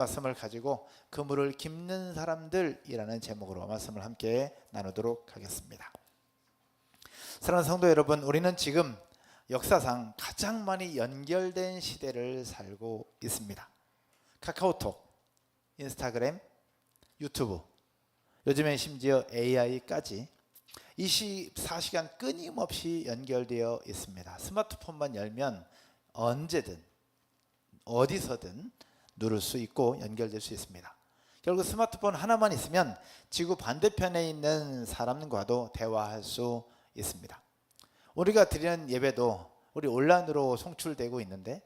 말씀을 가지고 그물을 깁는 사람들이라는 제목으로 말씀을 함께 나누도록 하겠습니다. 사랑하는 성도 여러분, 우리는 지금 역사상 가장 많이 연결된 시대를 살고 있습니다. 카카오톡, 인스타그램, 유튜브, 요즘엔 심지어 AI까지 24시간 끊임없이 연결되어 있습니다. 스마트폰만 열면 언제든 어디서든 누를 수 있고 연결될 수 있습니다. 결국 스마트폰 하나만 있으면 지구 반대편에 있는 사람과도 대화할 수 있습니다. 우리가 드리는 예배도 우리 온라인으로 송출되고 있는데,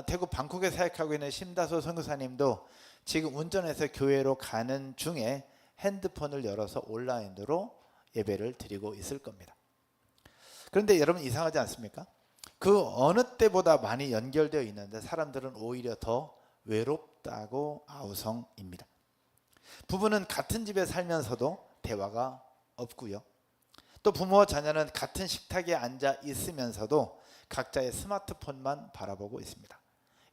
태국 방콕에 사역하고 있는 심다소 선교사님도 지금 운전해서 교회로 가는 중에 핸드폰을 열어서 온라인으로 예배를 드리고 있을 겁니다. 그런데 여러분, 이상하지 않습니까? 그 어느 때보다 많이 연결되어 있는데 사람들은 오히려 더 외롭다고 아우성입니다. 부부는 같은 집에 살면서도 대화가 없고요. 또 부모와 자녀는 같은 식탁에 앉아 있으면서도 각자의 스마트폰만 바라보고 있습니다.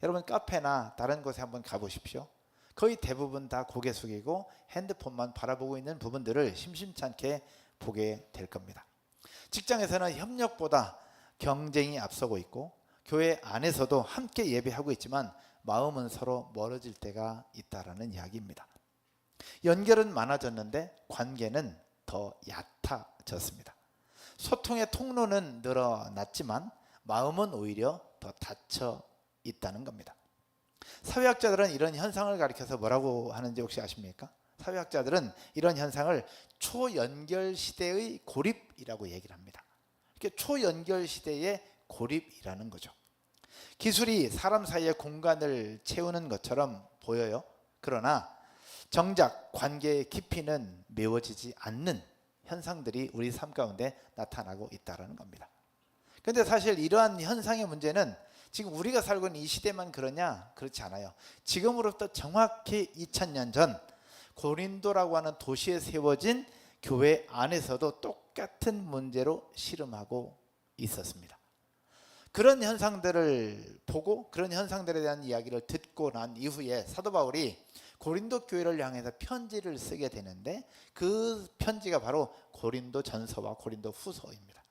여러분, 카페나 다른 곳에 한번 가보십시오. 거의 대부분 다 고개 숙이고 핸드폰만 바라보고 있는 부분들을 심심찮게 보게 될 겁니다. 직장에서는 협력보다 경쟁이 앞서고 있고, 교회 안에서도 함께 예배하고 있지만 마음은 서로 멀어질 때가 있다라는 이야기입니다. 연결은 많아졌는데 관계는 더 얕아졌습니다. 소통의 통로는 늘어났지만 마음은 오히려 더 닫혀 있다는 겁니다. 사회학자들은 이런 현상을 가리켜서 뭐라고 하는지 혹시 아십니까? 사회학자들은 이런 현상을 초연결 시대의 고립이라고 얘기를 합니다. 이게 초연결 시대의 고립이라는 거죠. 기술이 사람 사이의 공간을 채우는 것처럼 보여요. 그러나 정작 관계의 깊이는 메워지지 않는 현상들이 우리 삶 가운데 나타나고 있다는 겁니다. 그런데 사실 이러한 현상의 문제는 지금 우리가 살고 있는 이 시대만 그러냐? 그렇지 않아요. 지금으로부터 정확히 2000년 전 고린도라고 하는 도시에 세워진 교회 안에서도 똑같은 문제로 씨름하고 있었습니다. 그런 현상들을 보고 그런 현상들에 대한 이야기를 듣고 난 이후에 사도 바울이 고린도 교회를 향해서 편지를 쓰게 되는데, 그 편지가 바로 고린도 전서와 고린도 후서입니다.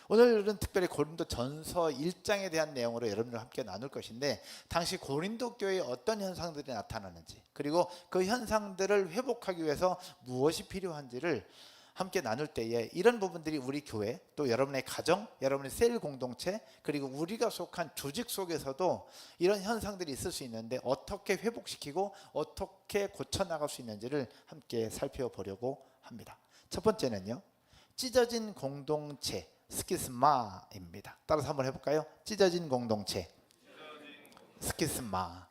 오늘은 특별히 고린도 전서 1장에 대한 내용으로 여러분들과 함께 나눌 것인데, 당시 고린도 교회에 어떤 현상들이 나타나는지, 그리고 그 현상들을 회복하기 위해서 무엇이 필요한지를 함께 나눌 때에 이런 부분들이 우리 교회, 또 여러분의 가정, 여러분의 셀 공동체, 그리고 우리가 속한 조직 속에서도 이런 현상들이 있을 수 있는데 어떻게 회복시키고 어떻게 고쳐나갈 수 있는지를 함께 살펴보려고 합니다. 첫 번째는요, 찢어진 공동체, 스키스마입니다. 따라서 한번 해볼까요? 찢어진 공동체, 스키스마.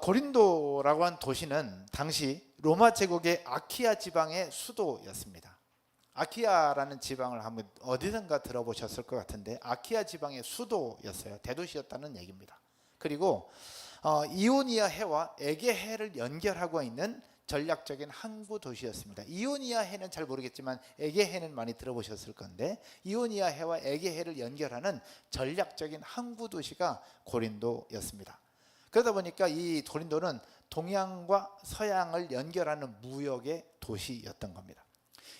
고린도라고 한 도시는 당시 로마 제국의 아키아 지방의 수도였습니다. 아키아라는 지방을 한번 어디선가 들어보셨을 것 같은데, 아키아 지방의 수도였어요. 대도시였다는 얘기입니다. 그리고 이오니아 해와 에게해를 연결하고 있는 전략적인 항구 도시였습니다. 이오니아 해는 잘 모르겠지만 에게해는 많이 들어보셨을 건데, 이오니아 해와 에게해를 연결하는 전략적인 항구 도시가 고린도였습니다. 그러다 보니까 이 고린도는 동양과 서양을 연결하는 무역의 도시였던 겁니다.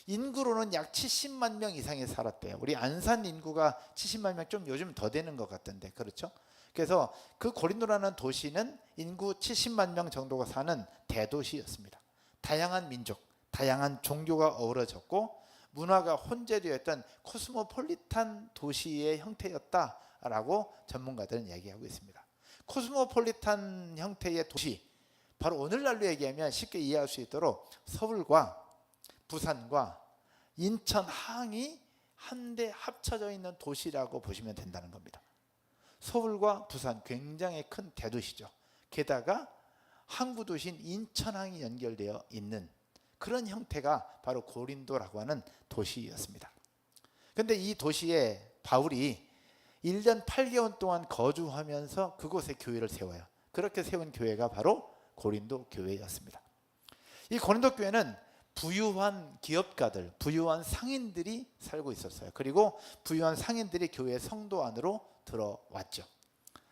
인구로는 약 70만 명 이상이 살았대요. 우리 안산 인구가 70만 명, 좀 요즘 더 되는 것 같던데, 그렇죠? 그래서 그 고린도라는 도시는 인구 70만 명 정도가 사는 대도시였습니다. 다양한 민족, 다양한 종교가 어우러졌고 문화가 혼재되어 있던 코스모폴리탄 도시의 형태였다라고 전문가들은 얘기하고 있습니다. 코스모폴리탄 형태의 도시, 바로 오늘날로 얘기하면 쉽게 이해할 수 있도록 서울과 부산과 인천, 항이 한데 합쳐져 있는 도시라고 보시면 된다는 겁니다. 서울과 부산, 굉장히 큰 대도시죠. 게다가 항구 도시인 인천항이 연결되어 있는 그런 형태가 바로 고린도라고 하는 도시였습니다. 그런데 이 도시에 바울이 1년 8개월 동안 거주하면서 그곳에 교회를 세워요. 그렇게 세운 교회가 바로 고린도 교회였습니다. 이 고린도 교회는 부유한 기업가들, 부유한 상인들이 살고 있었어요. 그리고 부유한 상인들이 교회 성도 안으로 들어왔죠.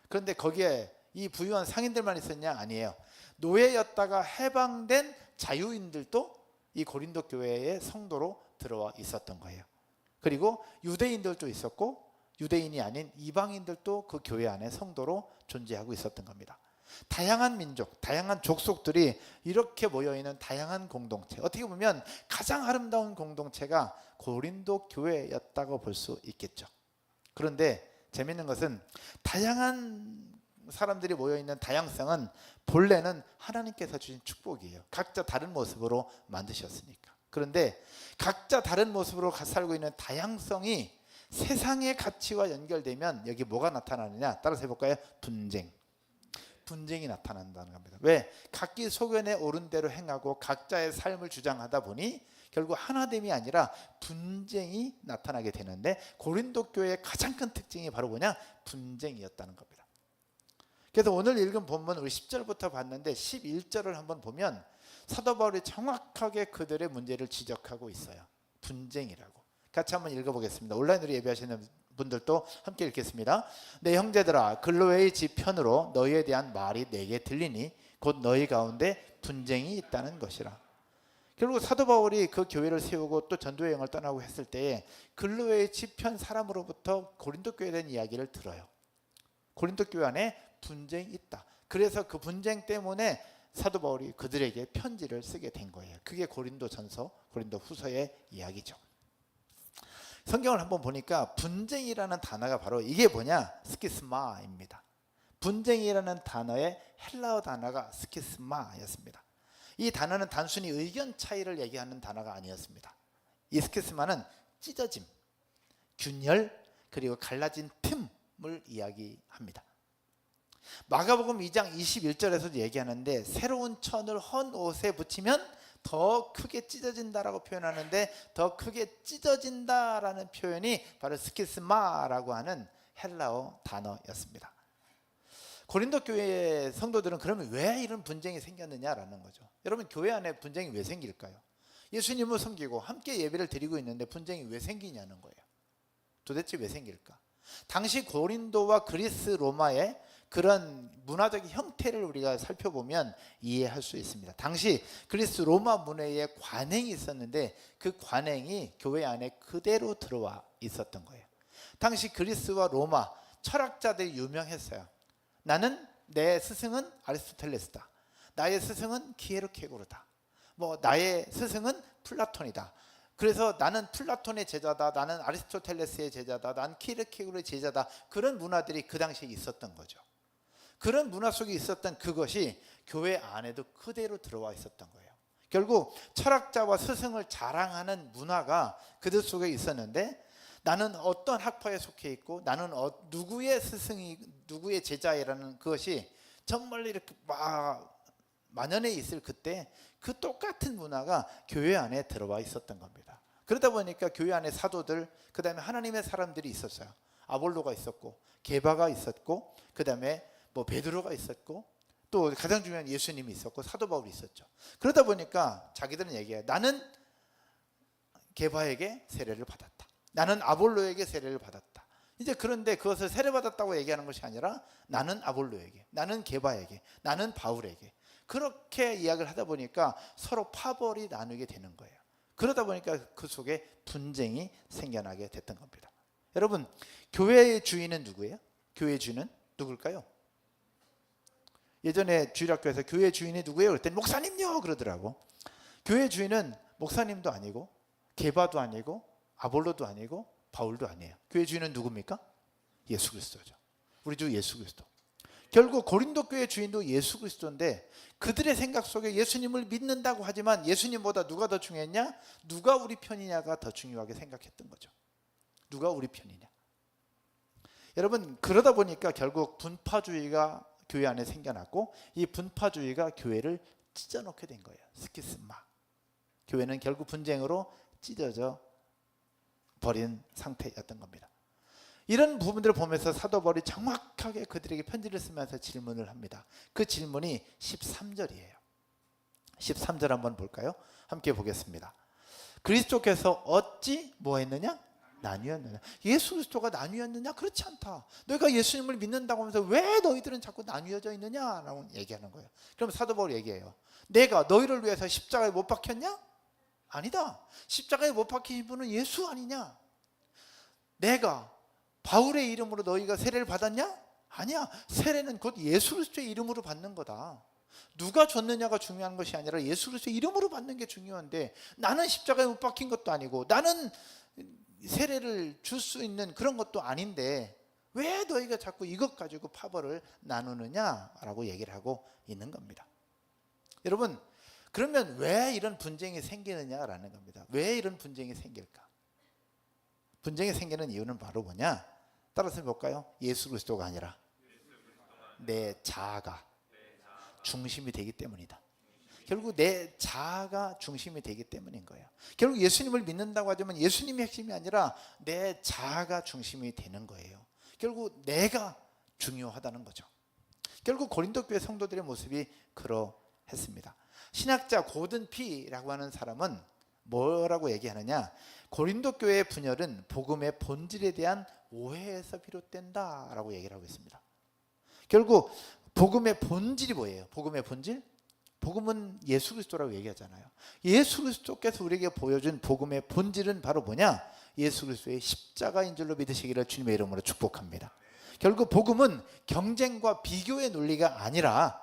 그런데 거기에 이 부유한 상인들만 있었냐? 아니에요. 노예였다가 해방된 자유인들도 이 고린도 교회의 성도로 들어와 있었던 거예요. 그리고 유대인들도 있었고 유대인이 아닌 이방인들도 그 교회 안에 성도로 존재하고 있었던 겁니다. 다양한 민족, 다양한 족속들이 이렇게 모여있는 다양한 공동체, 어떻게 보면 가장 아름다운 공동체가 고린도 교회였다고 볼 수 있겠죠. 그런데 재미있는 것은 다양한 사람들이 모여있는 다양성은 본래는 하나님께서 주신 축복이에요. 각자 다른 모습으로 만드셨으니까. 그런데 각자 다른 모습으로 살고 있는 다양성이 세상의 가치와 연결되면 여기 뭐가 나타나느냐? 따라서 해볼까요? 분쟁이 나타난다는 겁니다. 왜? 각기 소견에 오른 대로 행하고 각자의 삶을 주장하다 보니 결국 하나됨이 아니라 분쟁이 나타나게 되는데, 고린도 교회의 가장 큰 특징이 바로 뭐냐? 분쟁이었다는 겁니다. 그래서 오늘 읽은 본문 우리 10절부터 봤는데 11절을 한번 보면 사도 바울이 정확하게 그들의 문제를 지적하고 있어요. 분쟁이라고. 같이 한번 읽어보겠습니다. 온라인으로 예배하시는 분들도 함께 읽겠습니다. 내 형제들아, 글로웨의 집 편으로 너희에 대한 말이 내게 들리니 곧 너희 가운데 분쟁이 있다는 것이라. 결국 사도 바울이 그 교회를 세우고 또 전도 여행을 떠나고 했을 때에 글로웨의 집 편 사람으로부터 고린도 교회에 대한 이야기를 들어요. 고린도 교회 안에 분쟁이 있다. 그래서 그 분쟁 때문에 사도 바울이 그들에게 편지를 쓰게 된 거예요. 그게 고린도 전서, 고린도 후서의 이야기죠. 성경을 한번 보니까 분쟁이라는 단어가 바로 이게 뭐냐? 스키스마입니다. 분쟁이라는 단어의 헬라어 단어가 스키스마였습니다. 이 단어는 단순히 의견 차이를 얘기하는 단어가 아니었습니다. 이 스키스마는 찢어짐, 균열, 그리고 갈라진 틈을 이야기합니다. 마가복음 2장 21절에서도 얘기하는데 새로운 천을 헌 옷에 붙이면 더 크게 찢어진다라고 표현하는데, 더 크게 찢어진다라는 표현이 바로 스키스마라고 하는 헬라어 단어였습니다. 고린도 교회의 성도들은 그러면 왜 이런 분쟁이 생겼느냐라는 거죠. 여러분, 교회 안에 분쟁이 왜 생길까요? 예수님을 섬기고 함께 예배를 드리고 있는데 분쟁이 왜 생기냐는 거예요. 도대체 왜 생길까? 당시 고린도와 그리스 로마의 그런 문화적 형태를 우리가 살펴보면 이해할 수 있습니다. 당시 그리스 로마 문화에 관행이 있었는데 그 관행이 교회 안에 그대로 들어와 있었던 거예요. 당시 그리스와 로마 철학자들이 유명했어요. 나는, 내 스승은 아리스토텔레스다. 나의 스승은 키에르케고르다. 나의 스승은 플라톤이다. 그래서 나는 플라톤의 제자다, 나는 아리스토텔레스의 제자다, 난 키에르케고르의 제자다. 그런 문화들이 그 당시에 있었던 거죠. 그런 문화 속에 있었던 그것이 교회 안에도 그대로 들어와 있었던 거예요. 결국 철학자와 스승을 자랑하는 문화가 그들 속에 있었는데, 나는 어떤 학파에 속해 있고 나는 누구의 스승이 누구의 제자이라는 그것이 정말 이렇게 만연해 있을 그때 그 똑같은 문화가 교회 안에 들어와 있었던 겁니다. 그러다 보니까 교회 안에 사도들, 그 다음에 하나님의 사람들이 있었어요. 아볼로가 있었고 게바가 있었고, 그 다음에 베드로가 있었고, 또 가장 중요한 예수님이 있었고 사도 바울이 있었죠. 그러다 보니까 자기들은 얘기해요. 나는 게바에게 세례를 받았다. 나는 아볼로에게 세례를 받았다. 이제 그런데 그것을 세례받았다고 얘기하는 것이 아니라 나는 아볼로에게, 나는 게바에게, 나는 바울에게, 그렇게 이야기를 하다 보니까 서로 파벌이 나누게 되는 거예요. 그러다 보니까 그 속에 분쟁이 생겨나게 됐던 겁니다. 여러분, 교회의 주인은 누구예요? 교회의 주인은 누굴까요? 예전에 주일학교에서 교회 주인이 누구예요? 그랬더니 목사님요 그러더라고. 교회 주인은 목사님도 아니고 게바도 아니고 아볼로도 아니고 바울도 아니에요. 교회 주인은 누굽니까? 예수 그리스도죠. 우리 주 예수 그리스도. 결국 고린도 교회 주인도 예수 그리스도인데, 그들의 생각 속에 예수님을 믿는다고 하지만 예수님보다 누가 더 중요했냐? 누가 우리 편이냐가 더 중요하게 생각했던 거죠. 누가 우리 편이냐. 여러분, 그러다 보니까 결국 분파주의가 교회 안에 생겨났고, 이 분파주의가 교회를 찢어놓게 된 거예요. 스키스마. 교회는 결국 분쟁으로 찢어져 버린 상태였던 겁니다. 이런 부분들을 보면서 사도 바울이 정확하게 그들에게 편지를 쓰면서 질문을 합니다. 그 질문이 13절이에요. 13절 한번 볼까요? 함께 보겠습니다. 그리스도께서 어찌 뭐 했느냐? 나뉘었느냐? 예수 그리스도가 나뉘었느냐? 그렇지 않다. 너희가 예수님을 믿는다고 하면서 왜 너희들은 자꾸 나뉘어져 있느냐라고 얘기하는 거예요. 그럼 사도 바울이 얘기해요. 내가 너희를 위해서 십자가에 못 박혔냐? 아니다. 십자가에 못 박힌 분은 예수 아니냐? 내가 바울의 이름으로 너희가 세례를 받았냐? 아니야. 세례는 곧 예수 그리스도의 이름으로 받는 거다. 누가 줬느냐가 중요한 것이 아니라 예수 그리스도의 이름으로 받는 게 중요한데, 나는 십자가에 못 박힌 것도 아니고 나는 세례를 줄 수 있는 그런 것도 아닌데 왜 너희가 자꾸 이것 가지고 파벌을 나누느냐라고 얘기를 하고 있는 겁니다. 여러분, 그러면 왜 이런 분쟁이 생기느냐라는 겁니다. 왜 이런 분쟁이 생길까? 분쟁이 생기는 이유는 바로 뭐냐? 따라서 볼까요? 예수 그리스도가 아니라 내 자아가 중심이 되기 때문이다. 결국 내 자아가 중심이 되기 때문인 거예요. 결국 예수님을 믿는다고 하지만 예수님이 핵심이 아니라 내 자아가 중심이 되는 거예요. 결국 내가 중요하다는 거죠. 결국 고린도 교회 성도들의 모습이 그러했습니다. 신학자 고든 피라고 하는 사람은 뭐라고 얘기하느냐? 고린도 교회의 분열은 복음의 본질에 대한 오해에서 비롯된다라고 얘기를 하고 있습니다. 결국 복음의 본질이 뭐예요? 복음의 본질? 복음은 예수 그리스도라고 얘기하잖아요. 예수 그리스도께서 우리에게 보여준 복음의 본질은 바로 뭐냐? 예수 그리스도의 십자가인 줄로 믿으시기를 주님의 이름으로 축복합니다. 결국 복음은 경쟁과 비교의 논리가 아니라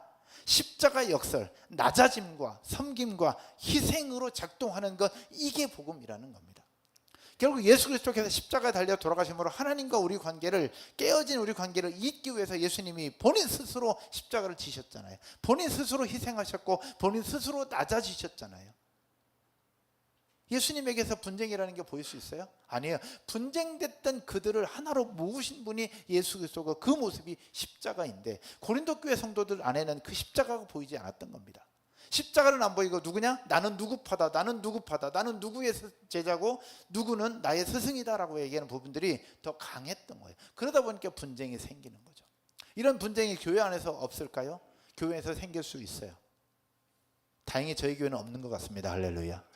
십자가 역설, 낮아짐과 섬김과 희생으로 작동하는 것, 이게 복음이라는 겁니다. 결국 예수 그리스도께서 십자가에 달려 돌아가심으로 하나님과 우리 관계를, 깨어진 우리 관계를 잇기 위해서 예수님이 본인 스스로 십자가를 지셨잖아요. 본인 스스로 희생하셨고 본인 스스로 낮아지셨잖아요. 예수님에게서 분쟁이라는 게 보일 수 있어요? 아니에요. 분쟁됐던 그들을 하나로 모으신 분이 예수 그리스도고 그 모습이 십자가인데, 고린도 교회 성도들 안에는 그 십자가가 보이지 않았던 겁니다. 십자가는 안 보이고 누구냐? 나는 누구파다, 나는 누구파다, 나는 누구의 제자고 누구는 나의 스승이다라고 얘기하는 부분들이 더 강했던 거예요. 그러다 보니까 분쟁이 생기는 거죠. 이런 분쟁이 교회 안에서 없을까요? 교회에서 생길 수 있어요. 다행히 저희 교회는 없는 것 같습니다. 할렐루야.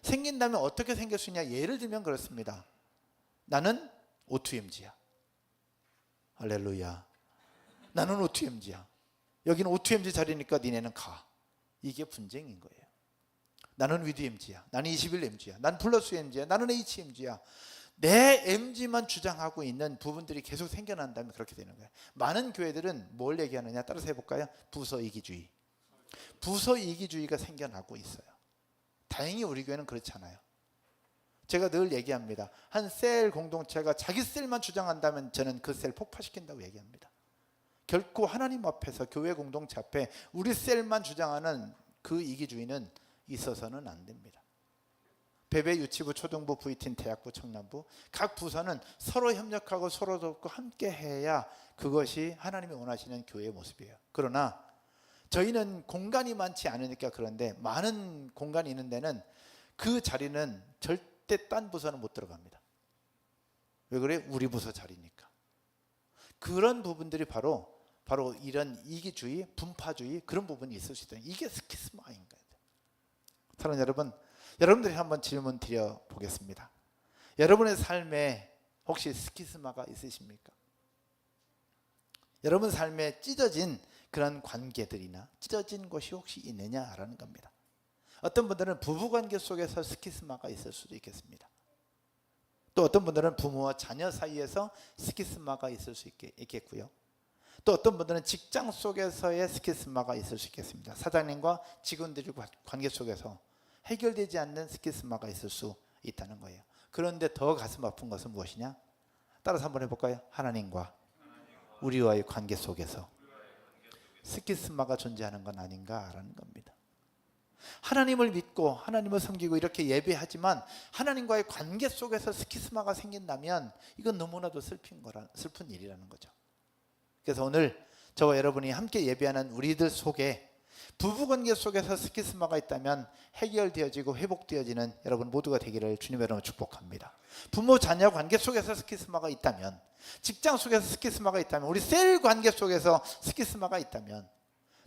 생긴다면 어떻게 생길 수 있냐? 예를 들면 그렇습니다. 나는 O2MG야. 할렐루야. 나는 O2MG야. 여기는 O2MG 자리니까 니네는 가. 이게 분쟁인 거예요. 나는 위드 MG야. 나는 21MG야. 난 플러스 MG야. 나는 HMG야. 내 MG만 주장하고 있는 부분들이 계속 생겨난다면 그렇게 되는 거예요. 많은 교회들은 뭘 얘기하느냐? 따라서 해볼까요? 부서 이기주의. 부서 이기주의가 생겨나고 있어요. 다행히 우리 교회는 그렇지 않아요. 제가 늘 얘기합니다. 한 셀 공동체가 자기 셀만 주장한다면 저는 그 셀 폭파시킨다고 얘기합니다. 결코 하나님 앞에서, 교회 공동체 앞에 우리 셀만 주장하는 그 이기주의는 있어서는 안 됩니다. 배배, 유치부, 초등부, VT인, 대학부, 청년부 각 부서는 서로 협력하고 서로 돕고 함께 해야 그것이 하나님이 원하시는 교회의 모습이에요. 그러나 저희는 공간이 많지 않으니까 그런데, 많은 공간이 있는 데는 그 자리는 절대 딴 부서는 못 들어갑니다. 왜 그래? 우리 부서 자리니까. 그런 부분들이 바로 이런 이기주의, 분파주의, 그런 부분이 있을 수 있다. 이게 스키스마인 거예요. 사랑하는 여러분, 여러분들이 한번 질문 드려 보겠습니다. 여러분의 삶에 혹시 스키스마가 있으십니까? 여러분 삶에 찢어진 그런 관계들이나 찢어진 것이 혹시 있느냐라는 겁니다. 어떤 분들은 부부관계 속에서 스키스마가 있을 수도 있겠습니다. 또 어떤 분들은 부모와 자녀 사이에서 스키스마가 있을 수 있겠고요. 또 어떤 분들은 직장 속에서의 스키스마가 있을 수 있겠습니다. 사장님과 직원들의 관계 속에서 해결되지 않는 스키스마가 있을 수 있다는 거예요. 그런데 더 가슴 아픈 것은 무엇이냐? 따라서 한번 해볼까요? 하나님과 우리와의 관계 속에서 스키스마가 존재하는 건 아닌가라는 겁니다. 하나님을 믿고 하나님을 섬기고 이렇게 예배하지만 하나님과의 관계 속에서 스키스마가 생긴다면 이건 너무나도 슬픈 일이라는 거죠. 그래서 오늘 저와 여러분이 함께 예배하는 우리들 속에 부부관계 속에서 스키스마가 있다면 해결되어지고 회복되어지는 여러분 모두가 되기를 주님의 이름으로 축복합니다. 부모 자녀 관계 속에서 스키스마가 있다면, 직장 속에서 스키스마가 있다면, 우리 셀 관계 속에서 스키스마가 있다면,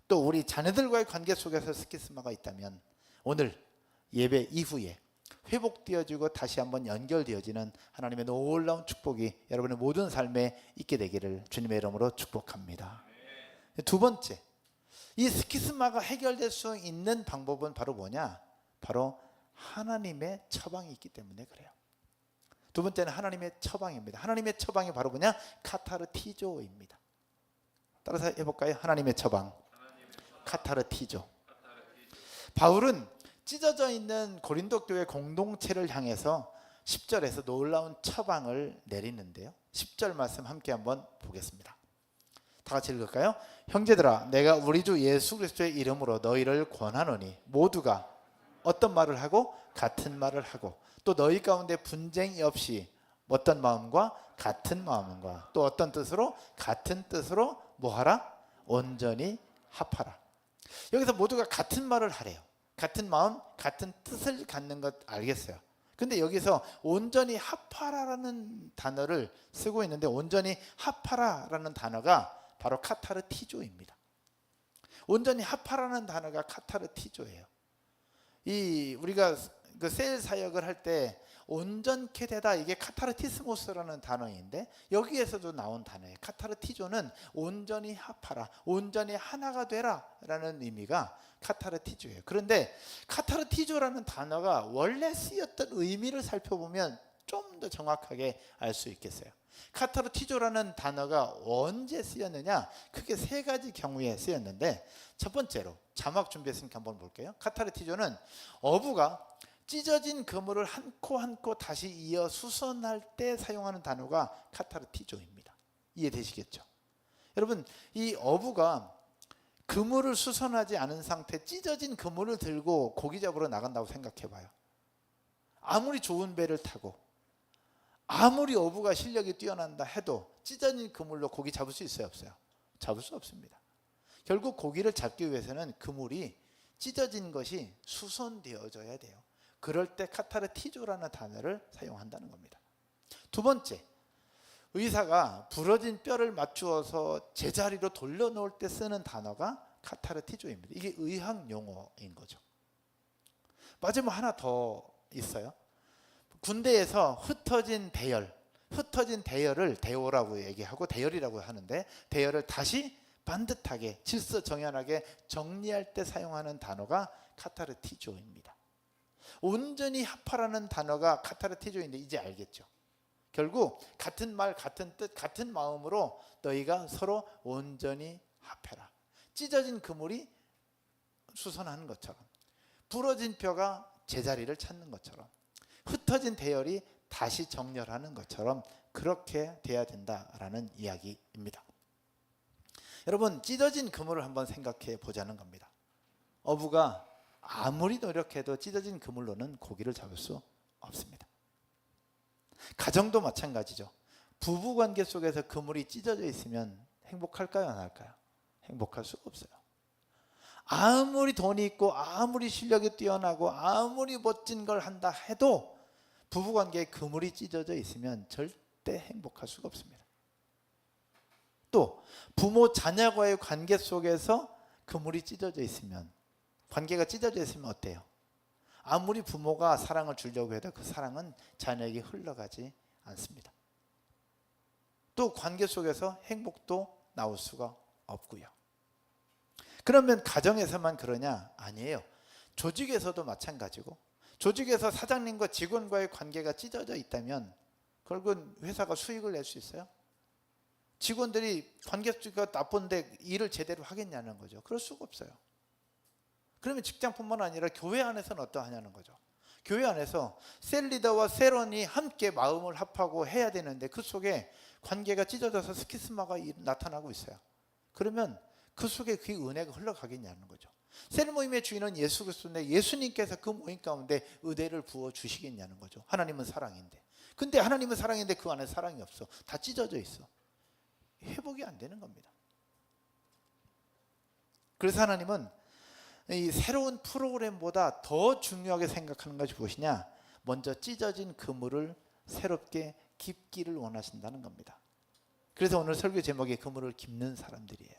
또 우리 자녀들과의 관계 속에서 스키스마가 있다면 오늘 예배 이후에 회복되어지고 다시 한번 연결되어지는 하나님의 놀라운 축복이 여러분의 모든 삶에 있게 되기를 주님의 이름으로 축복합니다. 두 번째, 이 스키스마가 해결될 수 있는 방법은 바로 뭐냐? 바로 하나님의 처방이 있기 때문에 그래요. 두 번째는 하나님의 처방입니다. 하나님의 처방이 바로 뭐냐? 카타르티조입니다. 따라서 해볼까요? 하나님의 처방, 카타르티조. 바울은 찢어져 있는 고린도 교회 공동체를 향해서 10절에서 놀라운 처방을 내리는데요. 10절 말씀 함께 한번 보겠습니다. 다 같이 읽을까요? 형제들아, 내가 우리 주 예수 그리스도의 이름으로 너희를 권하노니 모두가 어떤 말을 하고 같은 말을 하고 또 너희 가운데 분쟁이 없이 어떤 마음과 같은 마음과 또 어떤 뜻으로 같은 뜻으로 뭐하라? 온전히 합하라. 여기서 모두가 같은 말을 하래요. 같은 마음, 같은 뜻을 갖는 것 알겠어요. 근데 여기서 온전히 합하라라는 단어를 쓰고 있는데 온전히 합하라라는 단어가 바로 카타르티조입니다. 온전히 합하라는 단어가 카타르티조예요. 이 우리가 그 셀 사역을 할 때 온전케 되다, 이게 카타르티스모스라는 단어인데 여기에서도 나온 단어예요. 카타르티조는 온전히 합하라, 온전히 하나가 되라 라는 의미가 카타르티조예요. 그런데 카타르티조라는 단어가 원래 쓰였던 의미를 살펴보면 좀 더 정확하게 알 수 있겠어요. 카타르티조라는 단어가 언제 쓰였느냐? 크게 세 가지 경우에 쓰였는데, 첫 번째로 자막 준비했으니까 한번 볼게요. 카타르티조는 어부가 찢어진 그물을 한 코 한 코 다시 이어 수선할 때 사용하는 단어가 카타르티조입니다. 이해되시겠죠? 여러분, 이 어부가 그물을 수선하지 않은 상태 찢어진 그물을 들고 고기 잡으러 나간다고 생각해 봐요. 아무리 좋은 배를 타고 아무리 어부가 실력이 뛰어난다 해도 찢어진 그물로 고기 잡을 수 있어요, 없어요? 잡을 수 없습니다. 결국 고기를 잡기 위해서는 그물이 찢어진 것이 수선되어져야 돼요. 그럴 때 카타르티조라는 단어를 사용한다는 겁니다. 두 번째, 의사가 부러진 뼈를 맞추어서 제자리로 돌려놓을 때 쓰는 단어가 카타르티조입니다. 이게 의학 용어인 거죠. 마지막 하나 더 있어요. 군대에서 흩어진 대열을 대오라고 얘기하고 대열이라고 하는데, 대열을 다시 반듯하게 질서정연하게 정리할 때 사용하는 단어가 카타르티조입니다. 온전히 합하라는 단어가 카타르티조인데 이제 알겠죠? 결국 같은 말, 같은 뜻, 같은 마음으로 너희가 서로 온전히 합해라. 찢어진 그물이 수선하는 것처럼, 부러진 뼈가 제자리를 찾는 것처럼, 흩어진 대열이 다시 정렬하는 것처럼 그렇게 돼야 된다라는 이야기입니다. 여러분, 찢어진 그물을 한번 생각해 보자는 겁니다. 어부가 아무리 노력해도 찢어진 그물로는 고기를 잡을 수 없습니다. 가정도 마찬가지죠. 부부관계 속에서 그물이 찢어져 있으면 행복할까요, 안 할까요? 행복할 수가 없어요. 아무리 돈이 있고 아무리 실력이 뛰어나고 아무리 멋진 걸 한다 해도 부부관계에 그물이 찢어져 있으면 절대 행복할 수가 없습니다. 또 부모 자녀와의 관계 속에서 그물이 찢어져 있으면, 관계가 찢어져 있으면 어때요? 아무리 부모가 사랑을 주려고 해도 그 사랑은 자녀에게 흘러가지 않습니다. 또 관계 속에서 행복도 나올 수가 없고요. 그러면 가정에서만 그러냐? 아니에요. 조직에서도 마찬가지고, 조직에서 사장님과 직원과의 관계가 찢어져 있다면 결국은 회사가 수익을 낼 수 있어요? 직원들이 관계가 나쁜데 일을 제대로 하겠냐는 거죠. 그럴 수가 없어요. 그러면 직장뿐만 아니라 교회 안에서는 어떠하냐는 거죠. 교회 안에서 셀 리더와 셀원이 함께 마음을 합하고 해야 되는데 그 속에 관계가 찢어져서 스키스마가 나타나고 있어요. 그러면 그 속에 그 은혜가 흘러가겠냐는 거죠. 셀 모임의 주인은 예수 그리스도인데 예수님께서 그 모임 가운데 은혜를 부어 주시겠냐는 거죠. 하나님은 사랑인데. 근데 하나님은 사랑인데 그 안에 사랑이 없어. 다 찢어져 있어. 회복이 안 되는 겁니다. 그래서 하나님은 이 새로운 프로그램보다 더 중요하게 생각하는 것이 무엇이냐? 먼저 찢어진 그물을 새롭게 깁기를 원하신다는 겁니다. 그래서 오늘 설교 제목이 그물을 깁는 사람들이에요.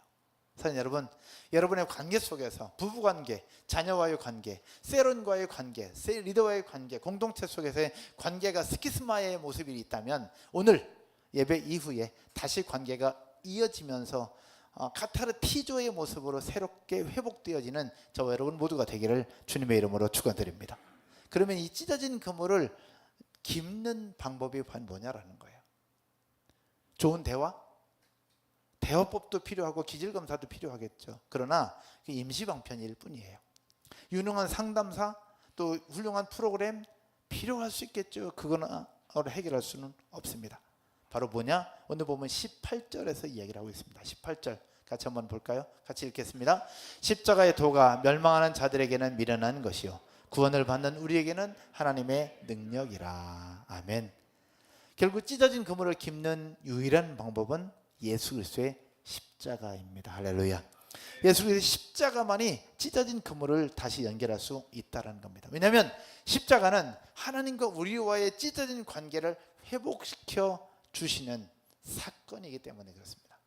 사랑하는 여러분, 여러분의 관계 속에서 부부관계, 자녀와의 관계, 세론과의 관계, 리더와의 관계, 공동체 속에서의 관계가 스키스마의 모습이 있다면 오늘 예배 이후에 다시 관계가 이어지면서 카타르티조의 모습으로 새롭게 회복되어지는 저와 여러분 모두가 되기를 주님의 이름으로 축원드립니다. 그러면 이 찢어진 그물을 깁는 방법이 뭐냐라는 거예요. 좋은 대화법도 필요하고 기질검사도 필요하겠죠. 그러나 임시방편일 뿐이에요. 유능한 상담사, 또 훌륭한 프로그램 필요할 수 있겠죠. 그거는 해결할 수는 없습니다. 바로 뭐냐? 오늘 보면 18절에서 이야기를 하고 있습니다. 18절 같이 한번 볼까요? 같이 읽겠습니다. 십자가의 도가 멸망하는 자들에게는 미련한 것이요 구원을 받는 우리에게는 하나님의 능력이라. 아멘. 결국 찢어진 그물을 깁는 유일한 방법은 예수 그리스도의 십자가입니다. 할렐루야. 예수 그리스도의 십자가만이 찢어진 그물을 다시 연결할 수 있다는 겁니다. 왜냐하면 십자가는 하나님과 우리와의 찢어진 관계를 회복시켜 주시는 사건이기 때문에 그렇습니다.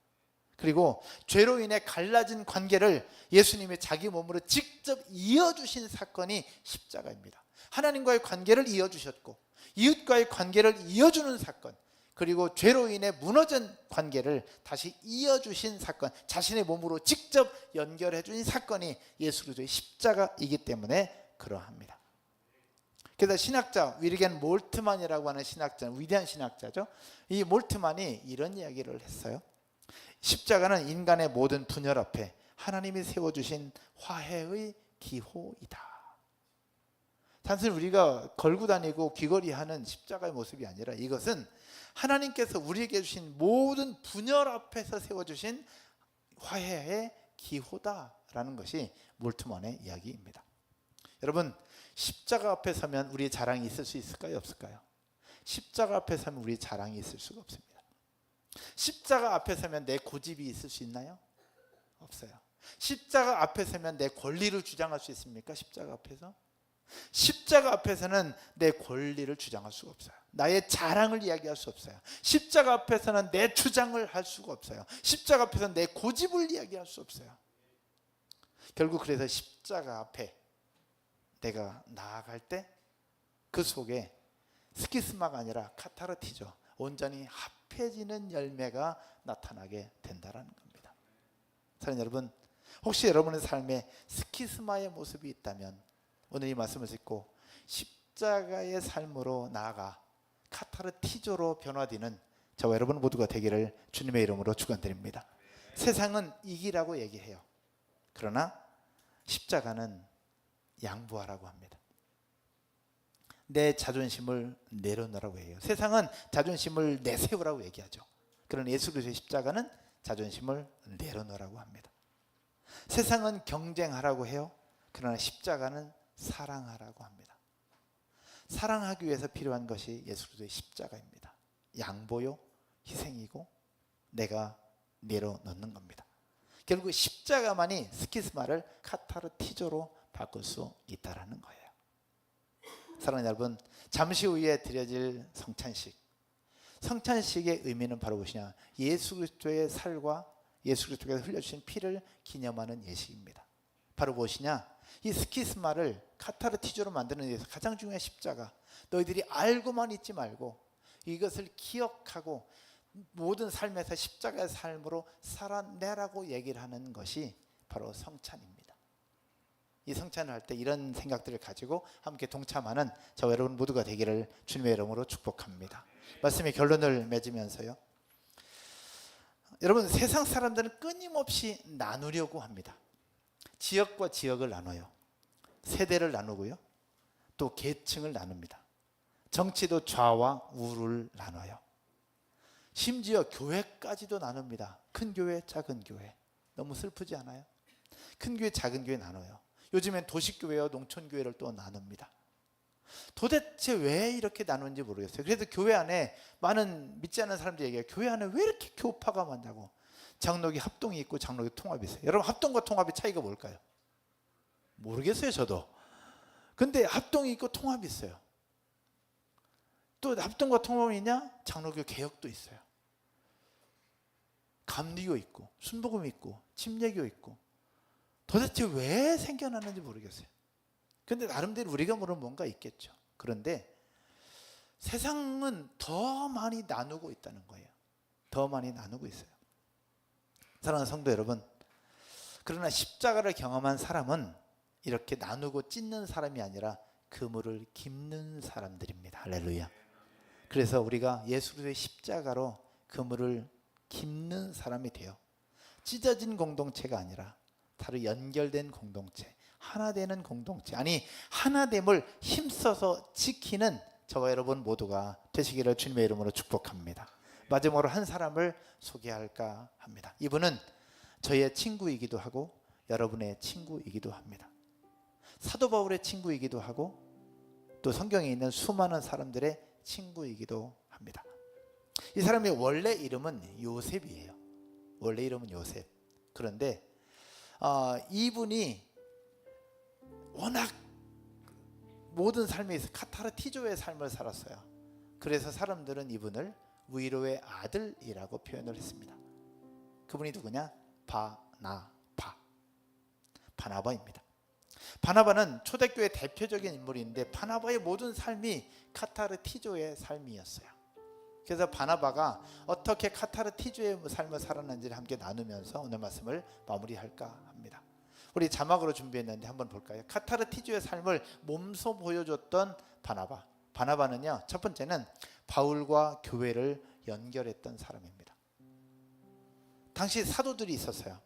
그리고 죄로 인해 갈라진 관계를 예수님이 자기 몸으로 직접 이어주신 사건이 십자가입니다. 하나님과의 관계를 이어주셨고 이웃과의 관계를 이어주는 사건, 그리고 죄로 인해 무너진 관계를 다시 이어주신 사건, 자신의 몸으로 직접 연결해 주신 사건이 예수 그리스도의 십자가이기 때문에 그러합니다. 그래서 신학자 위르겐 몰트만이라고 하는 신학자, 위대한 신학자죠. 이 몰트만이 이런 이야기를 했어요. 십자가는 인간의 모든 분열 앞에 하나님이 세워주신 화해의 기호이다. 단순히 우리가 걸고 다니고 귀걸이하는 십자가의 모습이 아니라 이것은 하나님께서 우리에게 주신 모든 분열 앞에서 세워주신 화해의 기호다라는 것이 몰트만의 이야기입니다. 여러분, 십자가 앞에 서면 우리의 자랑이 있을 수 있을까요? 없을까요? 십자가 앞에 서면 우리의 자랑이 있을 수가 없습니다. 십자가 앞에 서면 내 고집이 있을 수 있나요? 없어요. 십자가 앞에 서면 내 권리를 주장할 수 있습니까? 십자가 앞에서? 십자가 앞에서는 내 권리를 주장할 수가 없어요. 나의 자랑을 이야기할 수 없어요. 십자가 앞에서는 내 주장을 할 수가 없어요. 십자가 앞에서는 내 고집을 이야기할 수 없어요. 결국 그래서 십자가 앞에 내가 나아갈 때 그 속에 스키스마가 아니라 카타르티죠. 온전히 합해지는 열매가 나타나게 된다는 겁니다. 사랑하는 여러분, 혹시 여러분의 삶에 스키스마의 모습이 있다면 오늘 이 말씀을 듣고 십자가의 삶으로 나아가 카타르티조로 변화되는 저와 여러분 모두가 되기를 주님의 이름으로 축원드립니다. 세상은 이기라고 얘기해요. 그러나 십자가는 양보하라고 합니다. 내 자존심을 내려놓으라고 해요. 세상은 자존심을 내세우라고 얘기하죠. 그러나 예수 그리스도의 십자가는 자존심을 내려놓으라고 합니다. 세상은 경쟁하라고 해요. 그러나 십자가는 사랑하라고 합니다. 사랑하기 위해서 필요한 것이 예수 그리스도의 십자가입니다. 양보요, 희생이고 내가 내려놓는 겁니다. 결국 십자가만이 스키스마를 카타르티조로 바꿀 수 있다는 거예요. 사랑하는 여러분, 잠시 후에 드려질 성찬식의 의미는 바로 무엇이냐? 예수 그리스도의 살과 예수 그리스도께서 흘려주신 피를 기념하는 예식입니다. 바로 무엇이냐? 이 스키스마를 카타르티조로 만드는 데 있어서 가장 중요한 십자가, 너희들이 알고만 있지 말고 이것을 기억하고 모든 삶에서 십자가의 삶으로 살아내라고 얘기를 하는 것이 바로 성찬입니다. 이 성찬을 할 때 이런 생각들을 가지고 함께 동참하는 저와 여러분 모두가 되기를 주님의 이름으로 축복합니다. 말씀의 결론을 맺으면서요, 여러분, 세상 사람들은 끊임없이 나누려고 합니다. 지역과 지역을 나눠요. 세대를 나누고요, 또 계층을 나눕니다. 정치도 좌와 우를 나눠요. 심지어 교회까지도 나눕니다. 큰 교회, 작은 교회. 너무 슬프지 않아요? 큰 교회, 작은 교회 나눠요. 요즘엔 도시교회와 농촌교회를 또 나눕니다. 도대체 왜 이렇게 나누는지 모르겠어요. 그래서 교회 안에 많은 믿지 않는 사람들이 얘기해요. 교회 안에 왜 이렇게 교파가 많냐고. 장로교 합동이 있고 장로교 통합이 있어요. 여러분, 합동과 통합의 차이가 뭘까요? 모르겠어요, 저도. 근데 합동이 있고 통합이 있어요. 또 합동과 통합이 있냐? 장로교 개혁도 있어요. 감리교 있고 순복음 있고 침례교 있고 도대체 왜 생겨났는지 모르겠어요. 근데 나름대로 우리가 모르는 뭔가 있겠죠. 그런데 세상은 더 많이 나누고 있다는 거예요. 더 많이 나누고 있어요. 사랑하는 성도 여러분, 그러나 십자가를 경험한 사람은 이렇게 나누고 찢는 사람이 아니라 그물을 깁는 사람들입니다. 할렐루야. 그래서 우리가 예수 그리스도의 십자가로 그물을 깁는 사람이 돼요. 찢어진 공동체가 아니라 다른 연결된 공동체, 하나 되는 공동체, 아니 하나됨을 힘써서 지키는 저와 여러분 모두가 되시기를 주님의 이름으로 축복합니다. 마지막으로 한 사람을 소개할까 합니다. 이분은 저의 친구이기도 하고 여러분의 친구이기도 합니다. 사도 바울의 친구이기도 하고 또 성경에 있는 수많은 사람들의 친구이기도 합니다. 이 사람의 원래 이름은 요셉이에요. 원래 이름은 요셉. 그런데 이분이 워낙 모든 삶에서 카타르티조의 삶을 살았어요. 그래서 사람들은 이분을 위로의 아들이라고 표현을 했습니다. 그분이 누구냐? 바나바입니다. 바나바는 초대교회 대표적인 인물인데 바나바의 모든 삶이 카타르티조의 삶이었어요. 그래서 바나바가 어떻게 카타르티조의 삶을 살았는지를 함께 나누면서 오늘 말씀을 마무리할까 합니다. 우리 자막으로 준비했는데 한번 볼까요? 카타르티조의 삶을 몸소 보여줬던 바나바. 바나바는요, 첫 번째는 바울과 교회를 연결했던 사람입니다. 당시 사도들이 있었어요.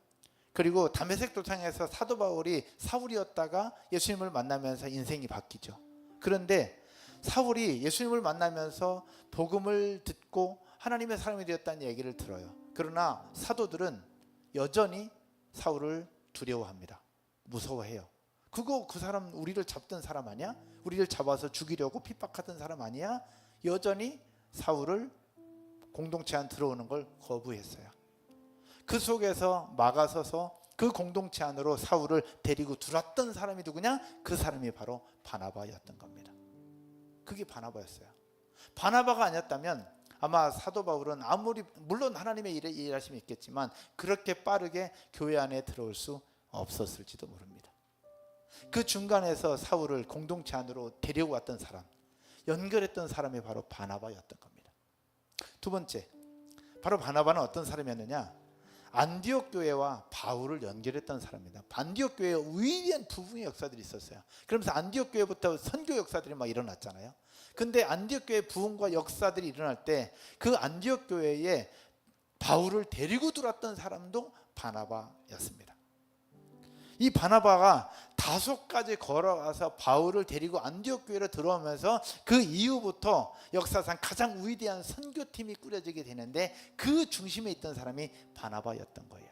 그리고 다메섹 도상에서 사도 바울이 사울이었다가 예수님을 만나면서 인생이 바뀌죠. 그런데 사울이 예수님을 만나면서 복음을 듣고 하나님의 사람이 되었다는 얘기를 들어요. 그러나 사도들은 여전히 사울을 두려워합니다. 무서워해요. 그 사람 우리를 잡던 사람 아니야? 우리를 잡아서 죽이려고 핍박하던 사람 아니야? 여전히 사울을 공동체 안 들어오는 걸 거부했어요. 그 속에서 막아서서 그 공동체 안으로 사울을 데리고 들어왔던 사람이 누구냐? 그 사람이 바로 바나바였던 겁니다. 그게 바나바였어요. 바나바가 아니었다면 아마 사도 바울은 아무리 물론 하나님의 일하심이 있겠지만 그렇게 빠르게 교회 안에 들어올 수 없었을지도 모릅니다. 그 중간에서 사울을 공동체 안으로 데려왔던 사람, 연결했던 사람이 바로 바나바였던 겁니다. 두 번째, 바로 바나바는 어떤 사람이었느냐? 안디옥 교회와 바울을 연결했던 사람입니다. 안디옥 교회에 위대한 부흥의 역사들이 있었어요. 그러면서 안디옥 교회부터 선교 역사들이 막 일어났잖아요. 근데 안디옥 교회 부흥과 역사들이 일어날 때 그 안디옥 교회에 바울을 데리고 들어왔던 사람도 바나바였습니다. 이 바나바가 다소까지 걸어가서 바울을 데리고 안디옥 교회로 들어오면서 그 이후부터 역사상 가장 위대한 선교팀이 꾸려지게 되는데 그 중심에 있던 사람이 바나바였던 거예요.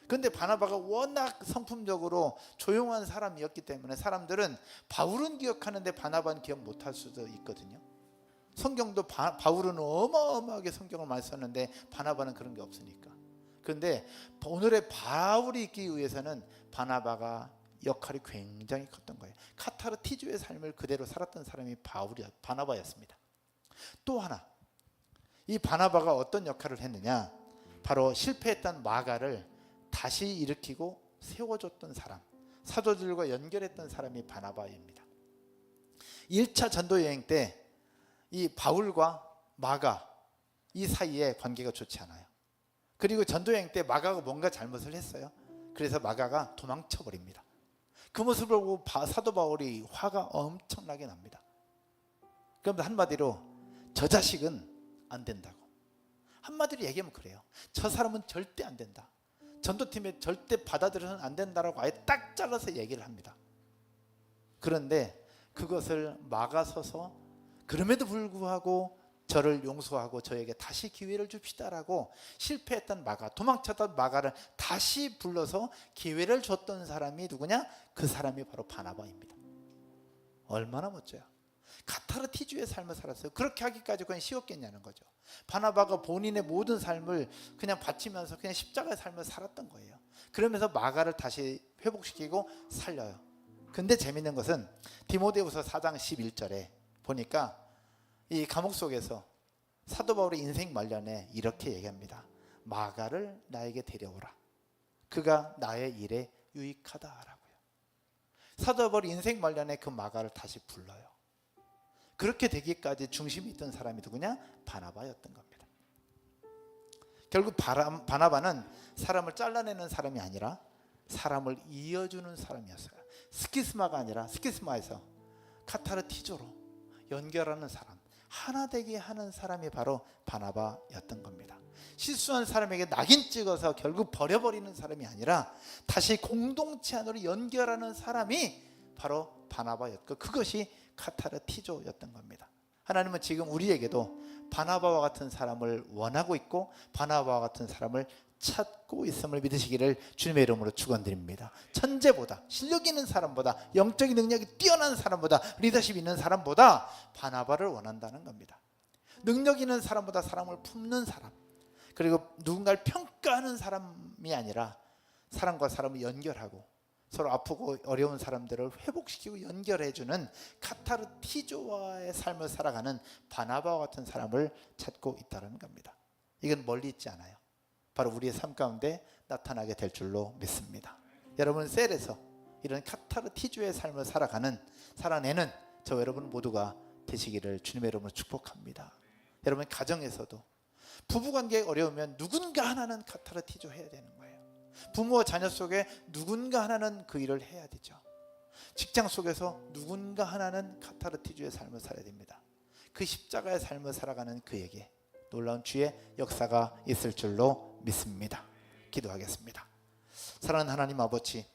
그런데 바나바가 워낙 성품적으로 조용한 사람이었기 때문에 사람들은 바울은 기억하는데 바나바는 기억 못할 수도 있거든요. 성경도 바울은 어마어마하게 성경을 많이 썼는데 바나바는 그런 게 없으니까. 그런데 오늘의 바울이 있기 위해서는 바나바가 역할이 굉장히 컸던 거예요. 카타르티주의 삶을 그대로 살았던 사람이 바나바였습니다. 또 하나, 이 바나바가 어떤 역할을 했느냐? 바로 실패했던 마가를 다시 일으키고 세워줬던 사람, 사도들과 연결했던 사람이 바나바입니다. 1차 전도 여행 때 이 바울과 마가 이 사이에 관계가 좋지 않아요. 그리고 전도여행 때 마가가 뭔가 잘못을 했어요. 그래서 마가가 도망쳐 버립니다. 그 모습을 보고 사도 바울이 화가 엄청나게 납니다. 그럼 한마디로 저 자식은 안 된다고, 한마디로 얘기하면 그래요. 저 사람은 절대 안 된다, 전도팀에 절대 받아들여서는 안 된다라고 아예 딱 잘라서 얘기를 합니다. 그런데 그것을 막아서서 그럼에도 불구하고 저를 용서하고 저에게 다시 기회를 줍시다라고 실패했던 마가, 도망쳤던 마가를 다시 불러서 기회를 줬던 사람이 누구냐? 그 사람이 바로 바나바입니다. 얼마나 멋져요. 카타르티주의 삶을 살았어요. 그렇게 하기까지 그냥 쉬웠겠냐는 거죠. 바나바가 본인의 모든 삶을 그냥 바치면서 그냥 십자가의 삶을 살았던 거예요. 그러면서 마가를 다시 회복시키고 살려요. 근데 재밌는 것은 디모데후서 4장 11절에 보니까 이 감옥 속에서 사도 바울의 인생 말년에 이렇게 얘기합니다. 마가를 나에게 데려오라. 그가 나의 일에 유익하다라고요. 사도 바울이 인생 말년에 그 마가를 다시 불러요. 그렇게 되기까지 중심이 있던 사람이 누구냐? 바나바였던 겁니다. 결국 바나바는 사람을 잘라내는 사람이 아니라 사람을 이어주는 사람이었어요. 스키스마가 아니라 스키스마에서 카타르티조로 연결하는 사람, 하나 되게 하는 사람이 바로 바나바였던 겁니다. 실수한 사람에게 낙인 찍어서 결국 버려버리는 사람이 아니라 다시 공동체 안으로 연결하는 사람이 바로 바나바였고, 그것이 카타르티조였던 겁니다. 하나님은 지금 우리에게도 바나바와 같은 사람을 원하고 있고 바나바와 같은 사람을 찾고 있음을 믿으시기를 주님의 이름으로 축원드립니다. 천재보다, 실력 있는 사람보다, 영적인 능력이 뛰어난 사람보다, 리더십 있는 사람보다 바나바를 원한다는 겁니다. 능력 있는 사람보다 사람을 품는 사람, 그리고 누군가를 평가하는 사람이 아니라 사람과 사람을 연결하고 서로 아프고 어려운 사람들을 회복시키고 연결해주는 카타르티조와의 삶을 살아가는 바나바와 같은 사람을 찾고 있다는 겁니다. 이건 멀리 있지 않아요. 바로 우리의 삶 가운데 나타나게 될 줄로 믿습니다. 여러분, 셀에서 이런 카타르티조의 삶을 살아내는 저 여러분 모두가 되시기를 주님의 이름으로 축복합니다. 여러분, 가정에서도 부부관계가 어려우면 누군가 하나는 카타르티조 해야 되는 거예요. 부모와 자녀 속에 누군가 하나는 그 일을 해야 되죠. 직장 속에서 누군가 하나는 카타르티조의 삶을 살아야 됩니다. 그 십자가의 삶을 살아가는 그에게 놀라운 주의 역사가 있을 줄로 믿습니다. 기도하겠습니다. 사랑하는 하나님 아버지,